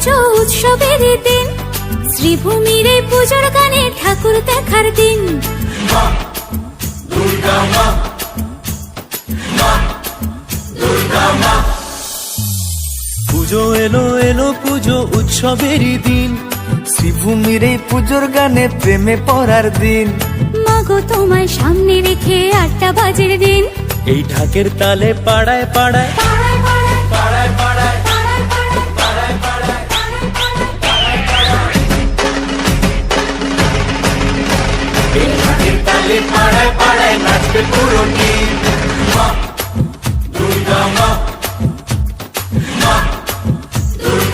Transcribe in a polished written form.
পুজো উৎসবের দিন, শ্রীভূমির এই পুজোর গানে ঠাকুর দেখার দিন। মা দুর্গা মা, মা দুর্গা মা। পুজো এলো এলো পুজো উৎসবের দিন, শ্রীভূমির এই পুজোর গানে প্রেমে পড়ার দিন। মাগো তোমায় সামনে রেখে 8টা বাজের দিন, এই ঢাকের তালে পাড়ায় পাড়ায়